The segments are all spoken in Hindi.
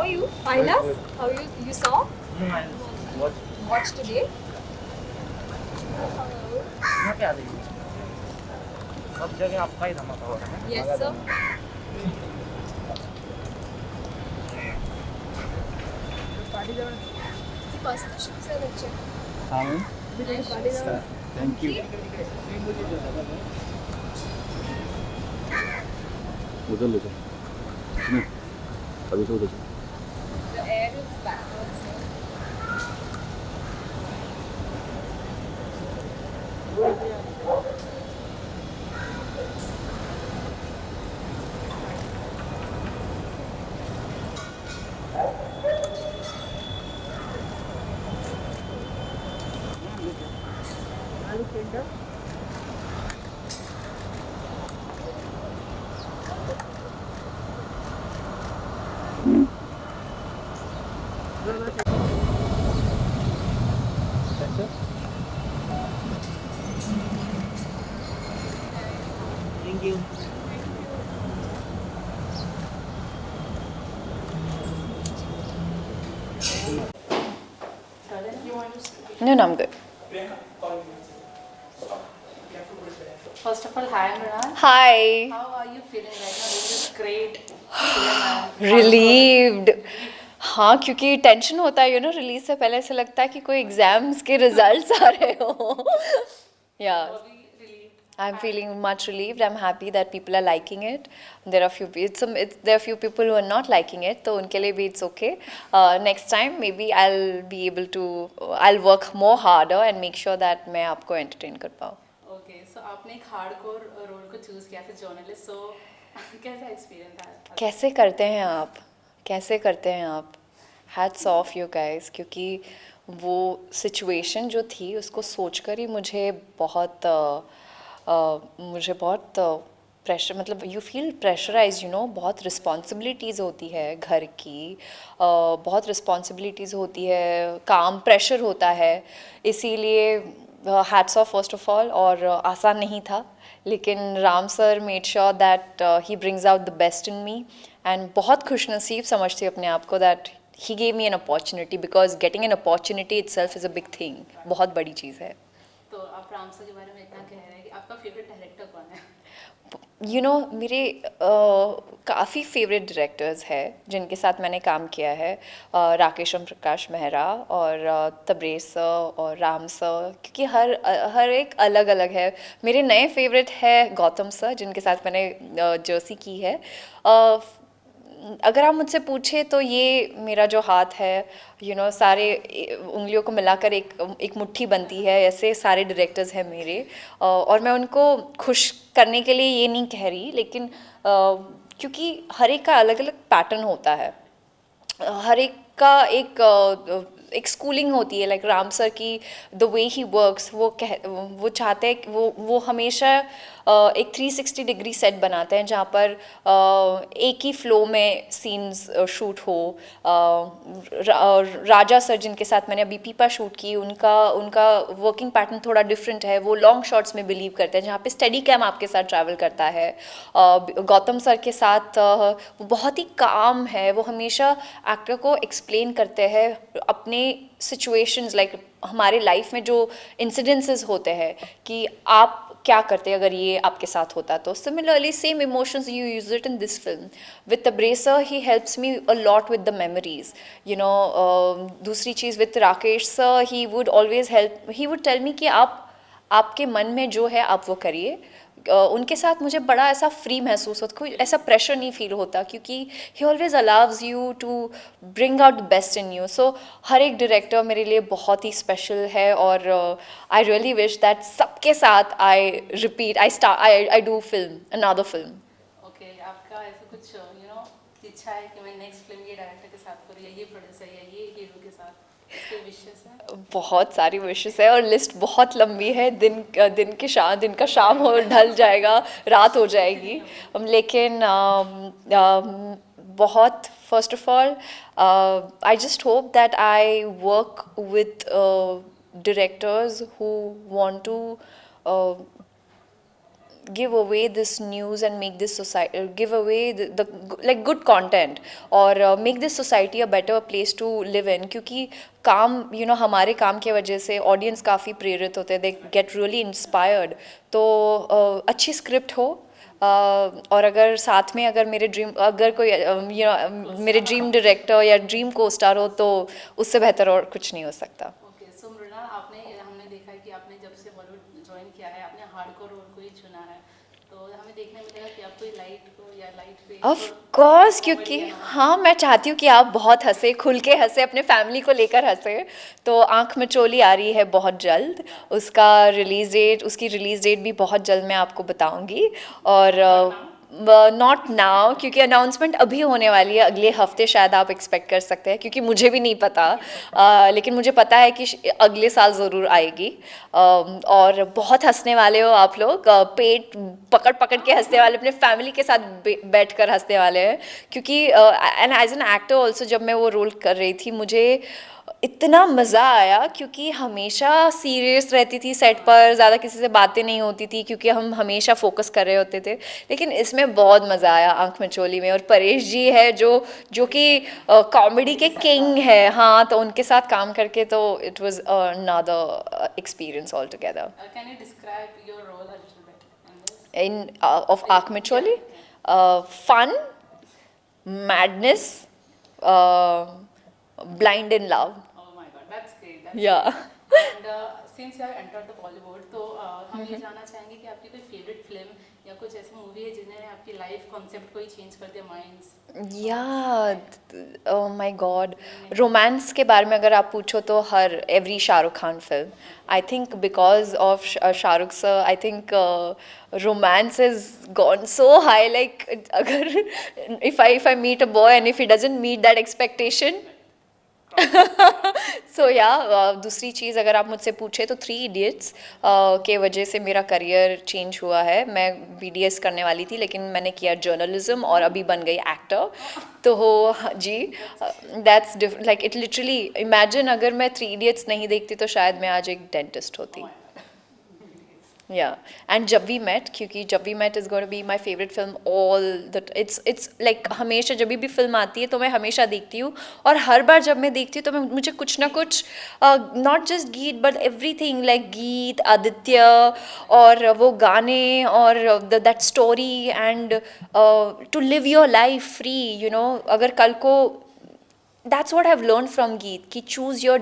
are you? Ailas? How you saw? No, I watch. Watch today? यहाँ पे आ जाइए. सब जगह आपका ही धमाका हो रहा है. Yes, sir. मस्त शूज आहे त्याचे. हाँ मैम. पार्टी जाऊन. Thank you. उधर ले जाओ. सुनो, अभी तो उधर. The air is backwards. Thank you. No, no, I'm good. First of all, hi Mrinal. Hi. How are you feeling right now? This is great. film. Relieved. हाँ, क्योंकि टेंशन होता है ना रिलीज से पहले, ऐसे लगता है कि कोई एग्जाम्स के रिजल्ट्स आ रहे हो. या I'm feeling much relieved. I'm happy that people are liking it. There are few people who are not liking it, तो उनके लिए भी it's okay. Next time maybe I'll work more harder and make sure that मैं आपको entertain कर पाऊँ. Okay, so आपने एक हार्डकोर रोल को चूज किया था जर्नलिस्ट, so कैसा एक्सपीरियंस था? कैसे करते हैं आप, कैसे करते हैं आप. हैट्स ऑफ यू गाइस, क्योंकि वो सिचुएशन जो थी उसको सोचकर ही मुझे बहुत प्रेशर, मतलब यू फील प्रेशराइज, बहुत रिस्पॉन्सिबिलिटीज़ होती है घर की, बहुत रिस्पॉन्सिबिलिटीज़ होती है, काम प्रेशर होता है. इसीलिए hats off first of all. और आसान नहीं था, लेकिन Ram sir made sure that he brings out the best in me. And बहुत खुशनसीब समझती हूँ अपने आप को that he gave me an opportunity, because getting an opportunity itself is a big thing. बहुत बड़ी चीज़ है. तो आप राम सर के बारे में इतना कह रहे हैं कि आपका फेवरेट डायरेक्टर कौन है? मेरे काफ़ी फेवरेट डायरेक्टर्स हैं जिनके साथ मैंने काम किया है. राकेश ओम प्रकाश मेहरा और तब्रेज़ सर और राम सर, क्योंकि हर एक अलग अलग है. मेरे नए फेवरेट है गौतम सर, जिनके साथ मैंने जर्सी की है. अगर आप मुझसे पूछे तो ये मेरा जो हाथ है, सारे उंगलियों को मिलाकर एक मुट्ठी बनती है, ऐसे सारे डायरेक्टर्स हैं मेरे. और मैं उनको खुश करने के लिए ये नहीं कह रही, लेकिन क्योंकि हर एक का अलग अलग पैटर्न होता है, हर एक का एक स्कूलिंग होती है. लाइक राम सर की द वे ही वर्क्स, वो चाहते हैं, वो हमेशा एक 360 डिग्री सेट बनाते हैं, जहाँ पर एक ही फ्लो में सीन्स शूट हो. राजा सर, जिनके साथ मैंने अभी पीपा शूट की, उनका वर्किंग पैटर्न थोड़ा डिफरेंट है. वो लॉन्ग शॉट्स में बिलीव करते हैं, जहाँ पे स्टेडी कैम आपके साथ ट्रैवल करता है. गौतम सर के साथ वो बहुत ही काम है. वो हमेशा एक्टर को एक्सप्लेन करते हैं अपने सिचुएशंस, लाइक हमारे लाइफ में जो इंसिडेंसेस होते हैं कि आप क्या करते अगर ये आपके साथ होता. तो similarly same emotions you use it in this film. With Tabrez he helps me a lot with the memories. दूसरी चीज़ with Rakesh sir, he would always help, he would tell me कि आपके मन में जो है आप वो करिए. उनके साथ मुझे बड़ा ऐसा फ्री महसूस होता, कोई ऐसा प्रेशर नहीं फील होता, क्योंकि he always allows you to bring out the best in you. So हर एक डायरेक्टर मेरे लिए बहुत ही स्पेशल है. और आई रियली विश दैट सबके साथ I repeat, I do film, another film. Okay, आपका ऐसा कुछ इच्छा है कि मैं नेक्स्ट फिल्म ये डायरेक्टर के साथ करूँ, या ये प्रोड्यूसर, या ये हीरो के साथ? इसके विशेष है? बहुत सारी विशेस है और लिस्ट बहुत लंबी है. दिन का शाम हो ढल जाएगा, रात हो जाएगी. लेकिन बहुत, first of all I just hope that I work with directors who want to give away this news and make this society, give away the like good content, और make this society a better place to live in. क्योंकि काम हमारे काम की वजह से ऑडियंस काफ़ी प्रेरित होते हैं, they get really inspired. तो अच्छी स्क्रिप्ट हो, और अगर साथ में अगर मेरे ड्रीम, अगर कोई मेरे ड्रीम डायरेक्टर या ड्रीम को स्टार हो, तो उससे बेहतर और कुछ नहीं हो सकता. ओके, सो मृणाल, हमने देखा है कि आपने जब से बॉलीवुड ज्वाइन किया है, आपने हार्डकोर रोल को ही चुना है, तो हमें देखने मिलेगा कि आप कोई लाइट को या लाइट पे ऑफ कोर्स, क्योंकि हाँ, मैं चाहती हूँ कि आप बहुत हंसे, खुल के हंसे, अपने फैमिली को लेकर हंसे. तो आँख मिचोली आ रही है बहुत जल्द, उसकी रिलीज़ डेट भी बहुत जल्द मैं आपको बताऊँगी. और नॉट नाउ, क्योंकि अनाउंसमेंट अभी होने वाली है, अगले हफ्ते शायद आप एक्सपेक्ट कर सकते हैं, क्योंकि मुझे भी नहीं पता, लेकिन मुझे पता है कि अगले साल ज़रूर आएगी. और बहुत हंसने वाले हो आप लोग, पेट पकड़ पकड़ के हंसने वाले, अपने फैमिली के साथ बैठ कर हंसने वाले हैं. क्योंकि and as an actor also, जब मैं वो रोल कर रही थी, मुझे इतना मज़ा आया, क्योंकि हमेशा सीरियस रहती थी सेट पर, ज़्यादा किसी से बातें नहीं होती थी, क्योंकि हम हमेशा फोकस कर रहे होते थे. लेकिन इसमें बहुत मज़ा आया आँख मिचोली में. और परेश जी है जो कि कॉमेडी के किंग है, हाँ, तो उनके साथ काम करके तो it was another experience all together. Can you describe your role a little bit in of Aankh Micholi? Fun, madness, blind in love. Oh my God, that's great. Yeah. And since you have entered the Bollywood, तो हम ये जानना चाहेंगे कि आपकी कोई फेवरेट फिल्म या कुछ ऐसी मूवी है जिन्होंने आपकी लाइफ कॉन्सेप्ट को ही चेंज कर दिया, minds? Oh my god, romance के बारे में अगर आप पूछो तो every Shahrukh Khan film, I think because of Shahrukh sir, I think romance is gone so high. Like अगर if I meet a boy and if he doesn't meet that expectation, so या दूसरी चीज़ अगर आप मुझसे पूछे तो 3 इडियट्स के वजह से मेरा करियर चेंज हुआ है. मैं BDS करने वाली थी, लेकिन मैंने किया जर्नलिज्म और अभी बन गई एक्टर. तो जी, that's like it literally, imagine अगर मैं 3 इडियट्स नहीं देखती तो शायद मैं आज एक डेंटिस्ट होती. या एंड जब वी मेट, क्योंकि Jab We Met is going to be my favourite film all that. It's like हमेशा जब भी फिल्म आती है तो मैं हमेशा देखती हूँ, और हर बार जब मैं देखती हूँ तो मुझे कुछ ना कुछ, not just Geet but everything, like Geet, Aditya और वो गाने और that story and to live your life free. अगर कल को, that's what I've learned from Geet, कि choose your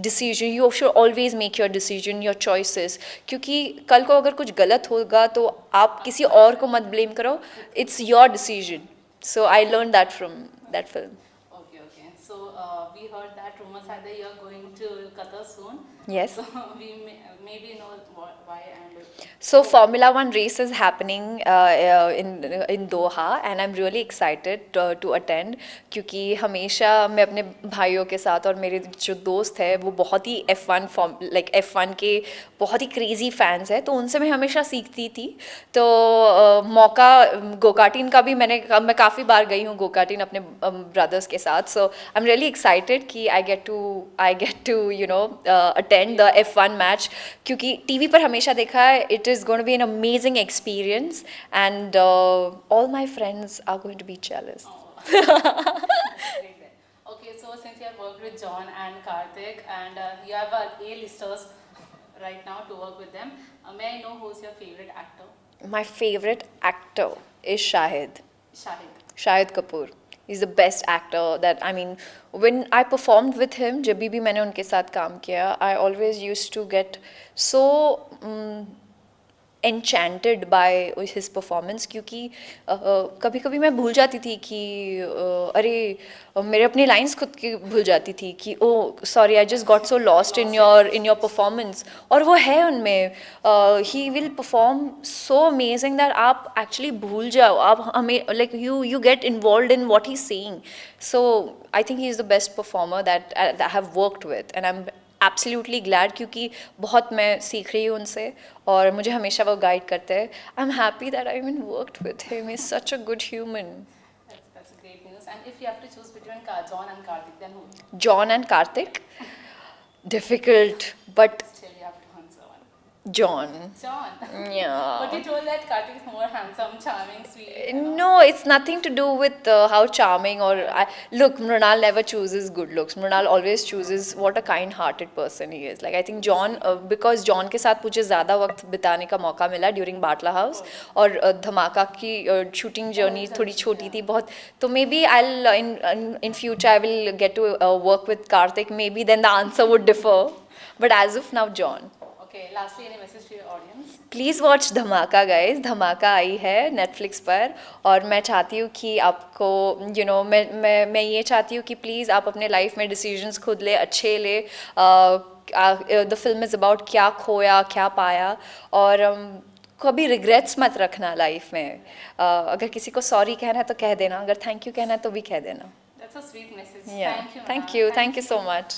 decision, you should always make your decision, your choices. क्योंकि कल को अगर कुछ गलत होगा तो आप किसी और को मत ब्लेम करो, it's your decision. So I learned that from that film. Okay. So we heard that rumors are that you are going to Qatar soon. Yes. So we maybe know why and. So Formula One race is happening in Doha, and I'm really excited to attend, क्योंकि हमेशा मैं अपने भाइयों के साथ और मेरे जो दोस्त है वो बहुत ही F1 के बहुत ही क्रेज़ी फैंस हैं, तो उनसे मैं हमेशा सीखती थी. तो मौका गोकार्टिन का भी मैं काफ़ी बार गई हूँ गोकार्टिन अपने ब्रदर्स के साथ. So I am really excited कि I get to attend the F1 match, क्योंकि टीवी पर हमेशा देखा है. It is going to be an amazing experience, and all my friends are going to be jealous. Great then. Okay, so since you have worked with John and Karthik, and you have A-listers right now to work with them, may I know who's your favorite actor? My favorite actor is Shahid Kapoor. He's the best actor that, I mean, when I performed with him, जब भी मैंने उनके साथ काम किया, I always used to get so enchanted by his performance, क्योंकि कभी कभी मैं भूल जाती थी कि अरे मेरे अपनी लाइंस खुद की भूल जाती थी कि oh sorry, I just got so lost in your performance. और वो है उनमें, he will perform so amazing that आप एक्चुअली भूल जाओ, आप हमें like you get involve in what he saying. So I think he is the best performer that I have worked with, and I am absolutely glad, क्योंकि बहुत मैं सीख रही हूँ उनसे और मुझे हमेशा वो गाइड करते हैं. I am happy that I even worked with him. He is such a good human. That's great news. And if you have to choose between John and Karthik, then who? John and Karthik? Difficult, but Still you have to answer one. John. John. Yeah. But you told that Kartik is more handsome, charming, sweet. you know. No, it's nothing to do with how charming or look. Mrunal never chooses good looks. Mrunal always chooses what a kind-hearted person he is. Like I think John, because John के साथ मुझे ज़्यादा वक्त बिताने का मौका मिला during बाटला हाउस और धमाका की shooting journey थोड़ी छोटी थी बहुत. तो maybe I'll in future I will get to work with Kartik. Maybe then the answer would differ. But as of now, John. Okay, lastly, any message to your audience? Please watch धमाका गाइज. धमाका आई है नेटफ्लिक्स पर और मैं चाहती हूँ कि आपको मैं ये चाहती हूँ कि प्लीज़ आप अपने लाइफ में डिसीजंस खुद ले, अच्छे ले. द फिल्म इज़ अबाउट क्या खोया क्या पाया और कभी रिग्रेट्स मत रखना लाइफ में. अगर किसी को सॉरी कहना है तो कह देना, अगर थैंक यू कहना है तो भी कह देना. That's a sweet message. Yeah. Thank you. Thank ma'am. you so much.